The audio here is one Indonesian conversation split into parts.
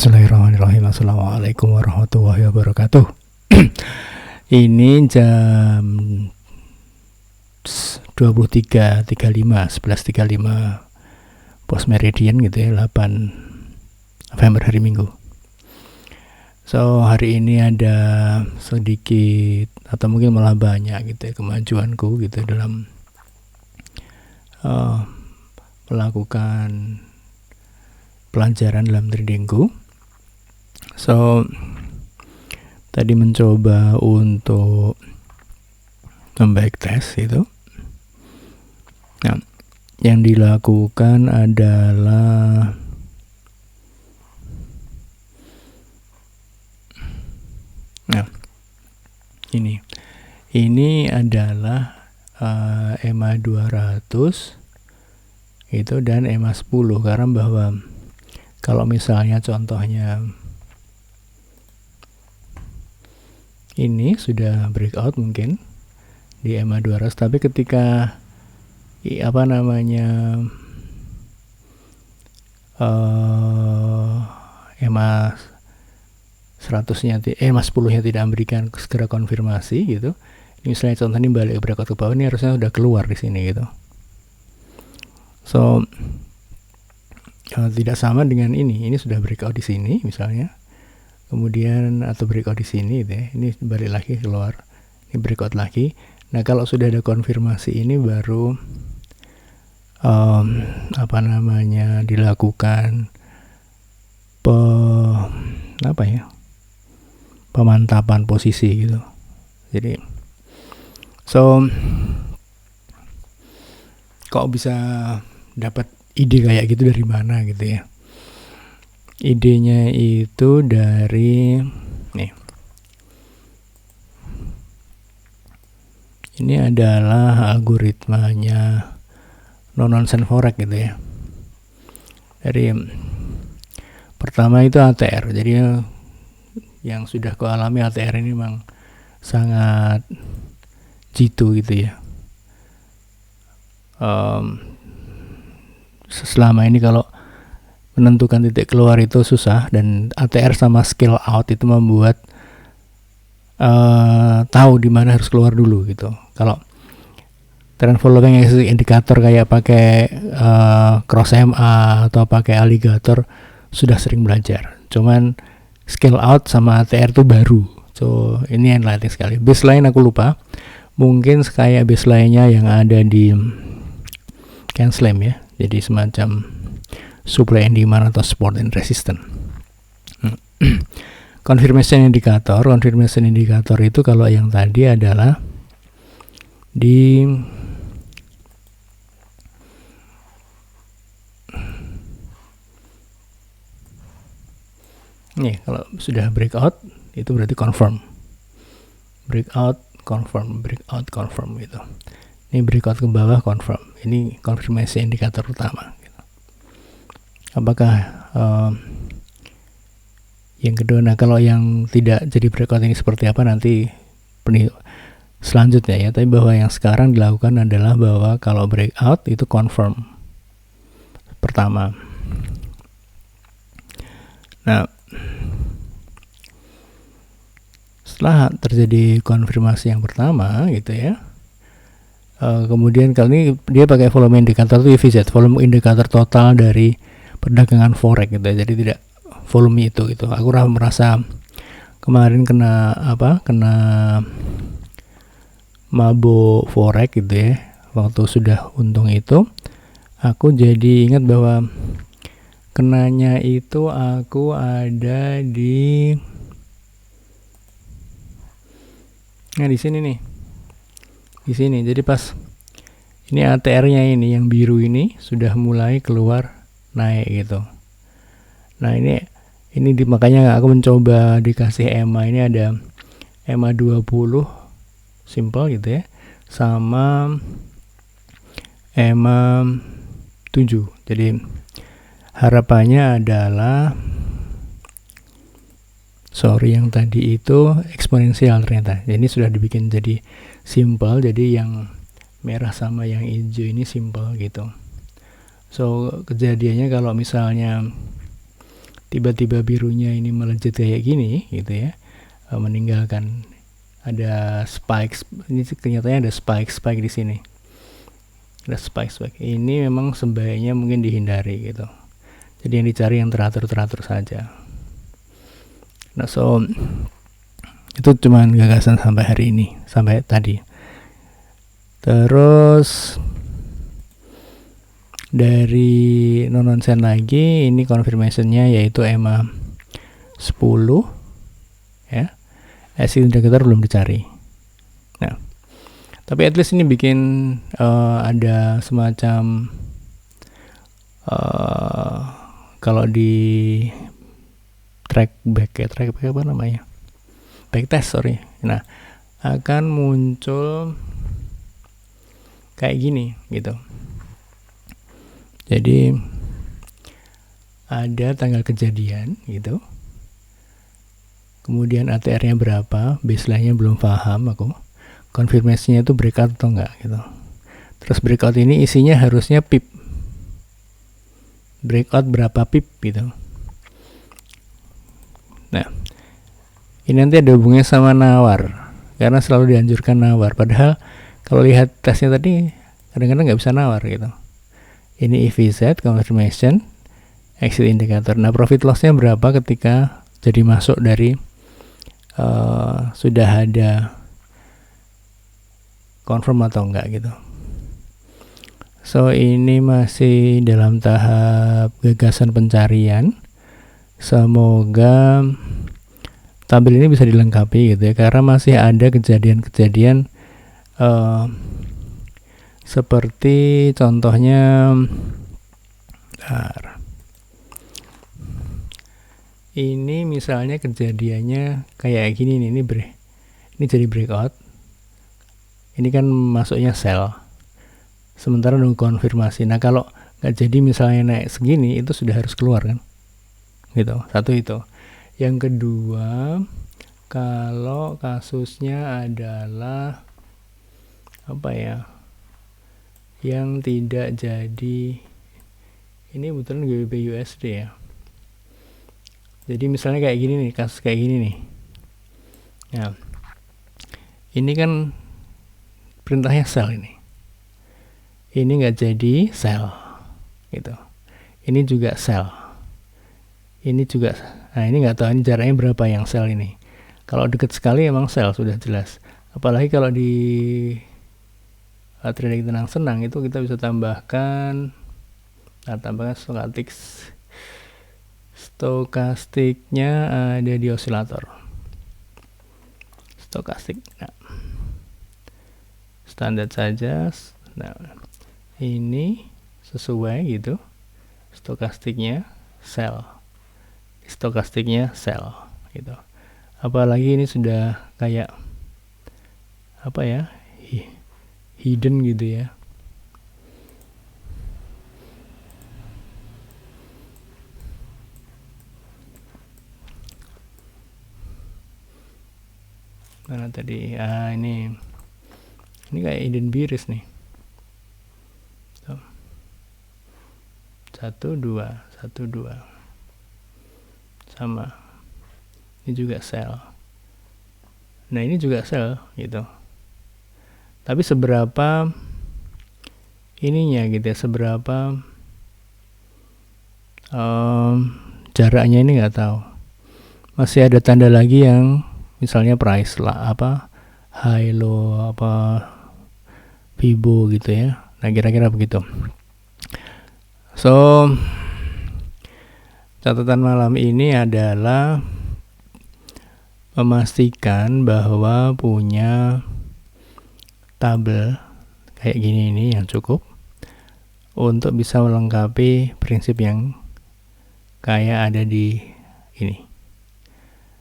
Bismillahirrahmanirrahim. Assalamualaikum warahmatullahi wabarakatuh. Ini jam 23.35 11.35 post meridian gitu ya, 8 November hari Minggu. So hari ini ada sedikit atau mungkin malah banyak gitu ya kemajuanku gitu dalam melakukan pelajaran dalam tradingku. So tadi mencoba untuk membacktest itu. Nah, yang dilakukan adalah ini adalah EMA 200 itu dan EMA 10, karena bahwa kalau misalnya contohnya ini sudah breakout mungkin di EMA 200, tapi ketika EMA 100-nya EMA 10-nya tidak memberikan segera konfirmasi gitu. Ini misalnya contoh ini balik breakout ke bawah, ini harusnya sudah keluar di sini gitu. So tidak sama dengan ini sudah breakout di sini misalnya, kemudian atau breakout di sini gitu ya. Ini balik lagi keluar, ini breakout lagi. Nah kalau sudah ada konfirmasi ini baru dilakukan pemantapan posisi gitu. Jadi kok bisa dapat ide kayak gitu dari mana gitu ya? Idenya itu dari nih. Ini adalah algoritmanya no nonsense forex gitu ya. Dari pertama itu ATR. Jadi yang sudah ku alami ATR ini memang sangat jitu gitu ya. Selama ini kalau menentukan titik keluar itu susah, dan ATR sama scale out itu membuat tahu di mana harus keluar dulu gitu. Kalau trend following indikator kayak pakai cross MA atau pakai alligator sudah sering belajar. Cuman scale out sama ATR itu baru. So ini enlightening sekali. Baseline aku lupa. Mungkin kayak baseline-nya yang ada di Canslam ya. Jadi semacam supply and demand atau support and resistance. Confirmation indicator itu kalau yang tadi adalah di nih, kalau sudah breakout itu berarti confirm. Breakout confirm gitu. Ini breakout ke bawah confirm. Ini konfirmasi indikator utama gitu. Apakah yang kedua, nah kalau yang tidak jadi breakout ini seperti apa nanti selanjutnya ya. Tapi bahwa yang sekarang dilakukan adalah bahwa kalau breakout itu confirm pertama. Nah setelah terjadi konfirmasi yang pertama gitu ya, kemudian kali ini dia pakai volume indikator itu VZ, volume indikator total dari perdagangan forex gitu ya. Jadi tidak volume itu gitu. Aku merasa kemarin kena mabuk forex gitu ya. Waktu sudah untung itu aku jadi ingat bahwa kenanya itu aku ada di di sini nih. Di sini. Jadi pas ini ATR-nya ini yang biru ini sudah mulai keluar naik gitu. Nah, ini makanya aku mencoba dikasih EMA. Ini ada EMA 20 simple gitu ya. Sama EMA 7. Jadi harapannya adalah yang tadi itu eksponensial ternyata. Jadi ini sudah dibikin jadi simple, jadi yang merah sama yang hijau ini simple gitu. So kejadiannya kalau misalnya tiba-tiba birunya ini melejit kayak gini gitu ya, meninggalkan ada spike, ini kenyataannya ada spike di sini, ada spike ini memang sebaiknya mungkin dihindari gitu. Jadi yang dicari yang teratur saja. Nah, so itu cuman gagasan sampai hari ini, sampai tadi. Terus dari non-nonsen lagi, ini confirmationnya yaitu EMA 10 ya, exit indicator belum dicari. Nah, tapi at least ini bikin ada semacam kalau di track back apa namanya, back test nah akan muncul kayak gini gitu. Jadi ada tanggal kejadian gitu, kemudian ATR-nya berapa, baseline-nya belum paham aku, konfirmasinya itu breakout atau enggak gitu. Terus breakout ini isinya harusnya pip, breakout berapa pip gitu. Nah, ini nanti ada hubungannya sama nawar, karena selalu dianjurkan nawar, padahal kalau lihat tesnya tadi kadang-kadang nggak bisa nawar gitu. Ini EVZ confirmation exit indicator. Nah, profit loss-nya berapa ketika jadi masuk dari sudah ada confirm atau enggak gitu. So ini masih dalam tahap gagasan pencarian. Semoga tabel ini bisa dilengkapi gitu ya, karena masih ada kejadian-kejadian seperti contohnya ini misalnya kejadiannya kayak gini nih, ini jadi breakout, ini kan masuknya sell, sementara nunggu konfirmasi. Nah, kalau nggak jadi misalnya naik segini, itu sudah harus keluar kan gitu. Satu itu. Yang kedua, kalau kasusnya adalah apa ya, yang tidak jadi, ini kebetulan GBP USD ya. Jadi misalnya kayak gini nih, kasus kayak gini nih. Nah, ini kan perintahnya sell ini. Ini nggak jadi sell gitu. Ini juga sell. Ini juga. Nah, ini nggak tahu ini jaraknya berapa yang sell ini. Kalau deket sekali emang sell sudah jelas. Apalagi kalau di trading tenang senang itu kita bisa tambahkan stokastiknya ada di osilator stokastik. Nah, standar saja. Nah, ini sesuai gitu, stokastiknya sell gitu. Apalagi ini sudah kayak apa ya, hidden gitu ya. Mana tadi? Ini kayak hidden bearish nih. 1 2 sama. Ini juga sell. Nah, ini juga sell gitu. Tapi seberapa ininya gitu ya, seberapa jaraknya ini nggak tahu. Masih ada tanda lagi yang misalnya price lah, apa high low, apa Fibo gitu ya. Nah, kira-kira begitu. So catatan malam ini adalah memastikan bahwa punya tabel kayak gini ini yang cukup untuk bisa melengkapi prinsip yang kayak ada di ini.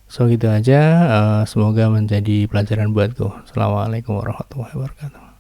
So gitu aja, semoga menjadi pelajaran buatku. Assalamualaikum warahmatullahi wabarakatuh.